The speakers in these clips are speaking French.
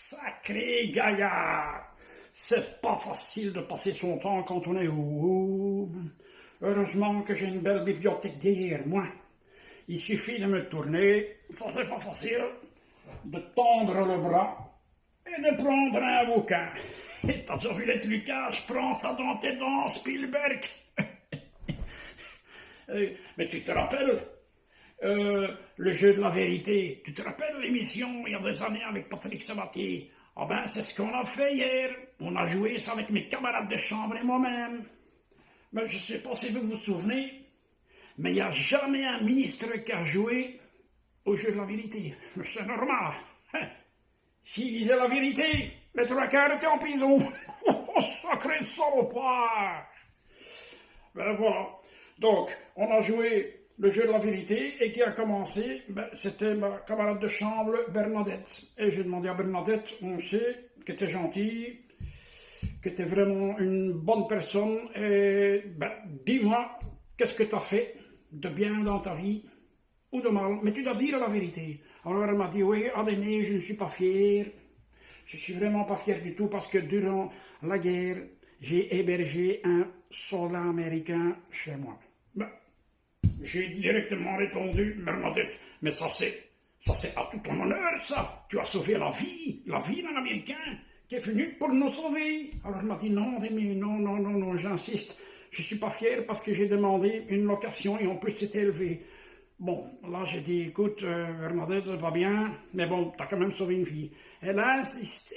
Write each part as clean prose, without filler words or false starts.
Sacré gaillard! C'est pas facile de passer son temps quand on est au... Heureusement que j'ai une belle bibliothèque derrière moi. Il suffit de me tourner, ça c'est pas facile, de tendre le bras et de prendre un bouquin. Et t'as déjà vu les Lucas, prends ça dans tes dents, Spielberg. Mais tu te rappelles le jeu de la vérité? Tu te rappelles l'émission il y a des années avec Patrick Sabatier? Ah ben c'est ce qu'on a fait hier. On a joué ça avec mes camarades de chambre et moi-même. Mais je sais pas si vous vous souvenez, mais il n'y a jamais un ministre qui a joué au jeu de la vérité. C'est normal. S'il disait la vérité, les trois quarts étaient en prison. Oh, sacré salopard! Ben voilà. Donc, on a joué le jeu de la vérité et qui a commencé, c'était ma camarade de chambre Bernadette. Et j'ai demandé à Bernadette, on sait, qu'elle était gentille, qu'elle était vraiment une bonne personne, et dis-moi, qu'est-ce que tu as fait de bien dans ta vie ou de mal, mais tu dois dire la vérité. Alors elle m'a dit, oui, Adémé, je ne suis pas fier, je suis vraiment pas fier du tout parce que durant la guerre, j'ai hébergé un soldat américain chez moi. J'ai directement répondu, Bernadette, mais ça c'est à tout ton honneur, ça. Tu as sauvé la vie d'un Américain qui est venu pour nous sauver. Alors elle m'a dit, non, Rémi, non, j'insiste. Je suis pas fier parce que j'ai demandé une location et en plus c'était élevé. Bon, là j'ai dit, écoute, Bernadette, ça va bien, mais bon, t'as quand même sauvé une fille. Elle insiste,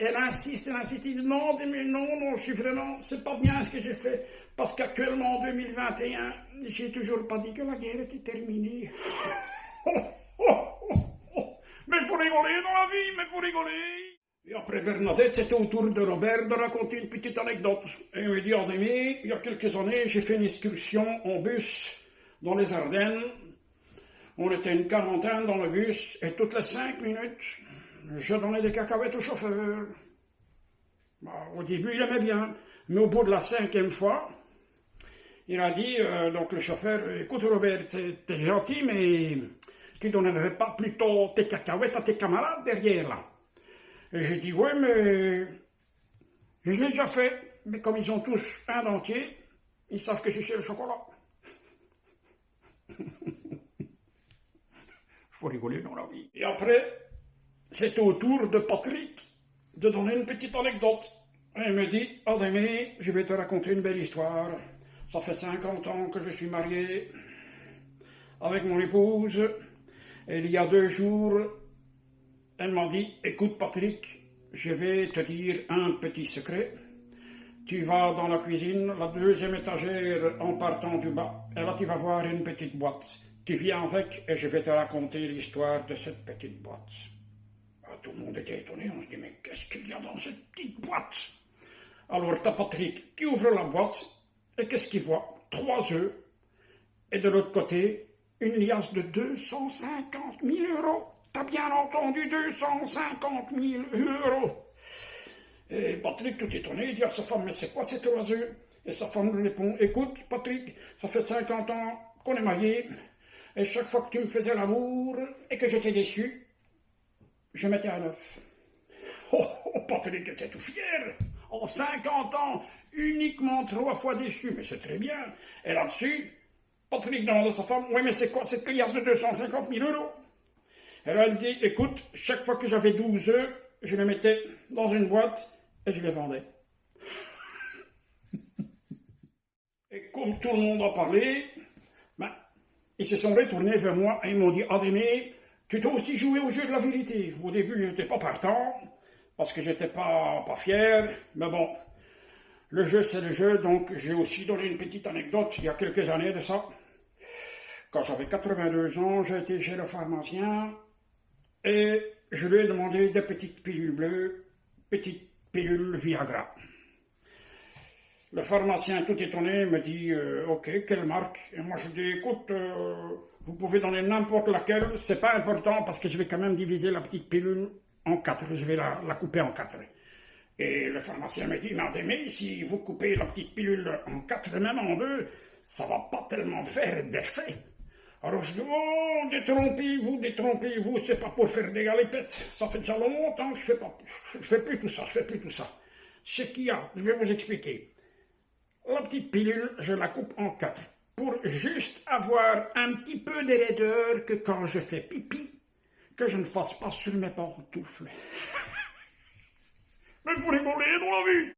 non, mais non, je suis vraiment, c'est pas bien ce que j'ai fait, parce qu'actuellement en 2021, j'ai toujours pas dit que la guerre était terminée. Mais il faut rigoler dans la vie, mais il faut rigoler. Et après Bernadette, c'était au tour de Robert de raconter une petite anecdote. Et il me dit, Adémé, il y a quelques années, j'ai fait une excursion en bus dans les Ardennes. On était une quarantaine dans le bus, et toutes les 5 minutes, je donnais des cacahuètes au chauffeur. Au début, il aimait bien, mais au bout de la 5e fois, il a dit, donc le chauffeur, écoute Robert, t'es gentil, mais tu donnerais pas plutôt tes cacahuètes à tes camarades derrière là? Et j'ai dit, oui, mais je l'ai déjà fait, mais comme ils ont tous un dentier, ils savent que je suis le chocolat. Faut rigoler dans la vie. Et après, c'est au tour de Patrick de donner une petite anecdote. Et il me dit, Adémé, je vais te raconter une belle histoire. Ça fait 50 ans que je suis marié avec mon épouse. Et il y a 2 jours, elle m'a dit, écoute Patrick, je vais te dire un petit secret. Tu vas dans la cuisine, la 2e étagère en partant du bas, et là tu vas voir une petite boîte. Tu viens avec et je vais te raconter l'histoire de cette petite boîte. Tout le monde était étonné, on se dit, mais qu'est-ce qu'il y a dans cette petite boîte? Alors t'as Patrick qui ouvre la boîte, et qu'est-ce qu'il voit? 3 œufs, et de l'autre côté, une liasse de 250 000 €. T'as bien entendu, 250 000 €. Et Patrick, tout étonné, il dit à sa femme, mais c'est quoi ces 3 œufs? Et sa femme lui répond, écoute Patrick, ça fait 50 ans qu'on est mariés, et chaque fois que tu me faisais l'amour et que j'étais déçu, je mettais un œuf. Oh, Patrick était tout fier. En 50 ans, uniquement 3 fois déçu, mais c'est très bien. Et là-dessus, Patrick demande à sa femme, oui, mais c'est quoi cette liasse de 250 000 €? Et là, elle dit, écoute, chaque fois que j'avais 12 œufs, je les mettais dans une boîte et je les vendais. Et comme tout le monde a parlé, ils se sont retournés vers moi et ils m'ont dit, Adémé, tu dois aussi jouer au jeu de la vérité. Au début, je n'étais pas partant, parce que j'étais pas fier, mais bon, le jeu c'est le jeu, donc j'ai aussi donné une petite anecdote il y a quelques années de ça. Quand j'avais 82 ans, j'ai été chez le pharmacien et je lui ai demandé des petites pilules bleues, petites pilules Viagra. Le pharmacien, tout étonné, me dit ok, quelle marque? Et moi je dis écoute, vous pouvez donner n'importe laquelle, c'est pas important parce que je vais quand même diviser la petite pilule en 4, je vais la couper en 4. Et le pharmacien me dit mais si vous coupez la petite pilule en 4, même en 2, ça va pas tellement faire d'effet. Alors je dis, oh, détrompez-vous, c'est pas pour faire des galepettes. Ça fait déjà longtemps que je fais plus tout ça. Ce qu'il y a, je vais vous expliquer. La petite pilule, je la coupe en 4 pour juste avoir un petit peu de raideur que quand je fais pipi, que je ne fasse pas sur mes pantoufles. Mais vous rigolez dans la vie.